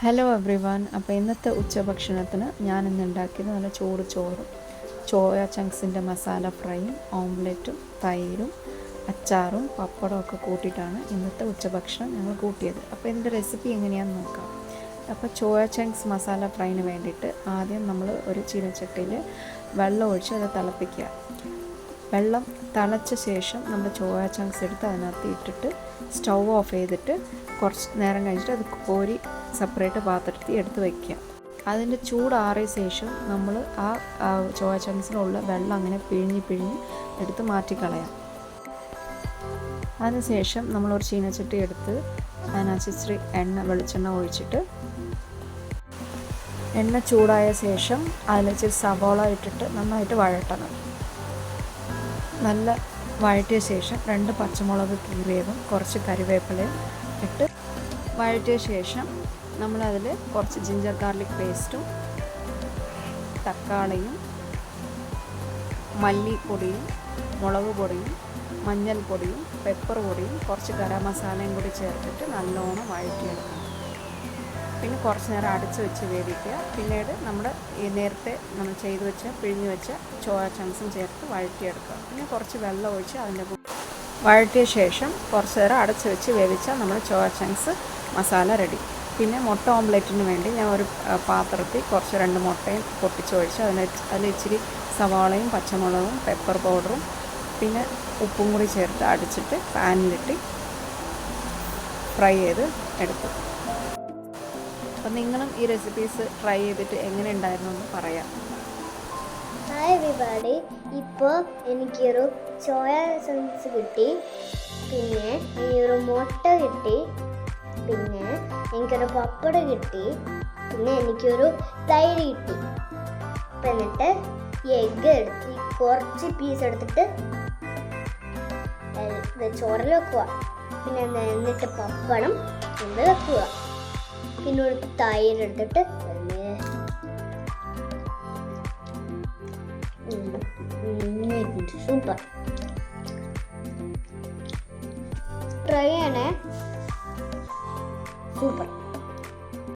Hello every one. അപ്പോൾ ഇന്നത്തെ ഉച്ചഭക്ഷണത്തിന് ഞാനിന്ന് ഉണ്ടാക്കിയത് നല്ല ചോറും ചോയ ചങ്ക്സിൻ്റെ മസാല ഫ്രൈയും ഓംലെറ്റും തൈരും അച്ചാറും പപ്പടമൊക്കെ കൂട്ടിയിട്ടാണ് ഇന്നത്തെ ഉച്ചഭക്ഷണം ഞങ്ങൾ കൂട്ടിയത്. അപ്പോൾ ഇതിൻ്റെ റെസിപ്പി എങ്ങനെയാണെന്ന് നോക്കാം. അപ്പോൾ ചോയ ചങ്ക്സ് മസാല ഫ്രൈന് വേണ്ടിയിട്ട് ആദ്യം നമ്മൾ ഒരു ചീനച്ചട്ടിയിൽ വെള്ളം ഒഴിച്ച് അത് തിളപ്പിക്കുക. വെള്ളം തിളച്ച ശേഷം നമ്മൾ ചോയ ചങ്ക്സ് എടുത്ത് അതിനകത്ത് ഇട്ടിട്ട് സ്റ്റൗ ഓഫ് ചെയ്തിട്ട് കുറച്ച് നേരം കഴിഞ്ഞിട്ട് അത് കോരി സെപ്പറേറ്റ് പാത്രത്തിൽ എടുത്ത് വയ്ക്കുക. അതിൻ്റെ ചൂടാറിയ ശേഷം നമ്മൾ ആ ചോയ ചങ്ക്സിലുള്ള വെള്ളം അങ്ങനെ പിഴിഞ്ഞ് എടുത്ത് മാറ്റിക്കളയാം. അതിനുശേഷം നമ്മളൊരു ചീനച്ചട്ടി എടുത്ത് അതിനകത്ത് ഇച്ചിരി വെളിച്ചെണ്ണ ഒഴിച്ചിട്ട് എണ്ണ ചൂടായ ശേഷം അതിലിച്ചിരി സവോള ഇട്ടിട്ട് നന്നായിട്ട് വഴട്ടണം. നല്ല വഴറ്റിയ ശേഷം 2 പച്ചമുളക് കീറിയതും കുറച്ച് കറിവേപ്പിലയും ഇട്ട് വഴറ്റിയ ശേഷം നമ്മളതിൽ കുറച്ച് ജിഞ്ചർ ഗാർലിക് പേസ്റ്റും തക്കാളിയും മല്ലിപ്പൊടിയും മുളക് പൊടിയും മഞ്ഞൾപ്പൊടിയും പെപ്പർ പൊടിയും കുറച്ച് ഗരം മസാലയും കൂടി ചേർത്തിട്ട് നല്ലോണം വഴറ്റിയെടുക്കണം. പിന്നെ കുറച്ച് നേരം അടച്ച് വെച്ച് വേവിക്കുക. പിന്നീട് നേരത്തെ നമ്മൾ ചെയ്ത് വെച്ച പിഴിഞ്ഞ് വെച്ച ചോയ ചങ്ക്സും ചേർത്ത് വഴറ്റിയെടുക്കുക. പിന്നെ കുറച്ച് വെള്ളം ഒഴിച്ച് അതിൻ്റെ വഴറ്റിയ ശേഷം കുറച്ച് നേരം അടച്ച് വെച്ച് വേവിച്ചാൽ നമ്മുടെ ചോയ ചങ്ക്സ് മസാല റെഡി. പിന്നെ മുട്ട ഓംലെറ്റിന് വേണ്ടി ഞാൻ ഒരു പാത്രത്തിൽ കുറച്ച് 2 മുട്ടയും പൊട്ടിച്ചൊഴിച്ച് അതിൽ ഇച്ചിരി സവാളയും പച്ചമുളകും പെപ്പർ പൗഡറും പിന്നെ ഉപ്പും കൂടി ചേർത്ത് അടിച്ചിട്ട് പാനിലിട്ട് ഫ്രൈ ചെയ്ത് എടുത്തു. അപ്പം നിങ്ങളും ഈ റെസിപ്പീസ് ട്രൈ ചെയ്തിട്ട് എങ്ങനെ ഉണ്ടായിരുന്നു എന്ന് പറയാം. Hi everybody. ഇപ്പോൾ എനിക്കൊരു ചോയ ചങ്ക്സ് കിട്ടി, പിന്നെ എനിക്കൊരു മുട്ട കിട്ടി, പിന്നെ എനിക്കൊരു പപ്പടം കിട്ടി, പിന്നെ എനിക്കൊരു തൈര് കിട്ടി. അപ്പം എന്നിട്ട് ഈ എഗ്ഗ് എടുത്ത് കുറച്ച് പീസ് എടുത്തിട്ട് ചോറിൽ വെക്കുക. പിന്നെ എന്നിട്ട് പപ്പടം കൊണ്ട് വെക്കുക. പിന്നെ ഒരു തൈര് എടുത്തിട്ട് സൂപ്പർ. ട്രൈ ചെയ്യണേ. സൂപ്പർ.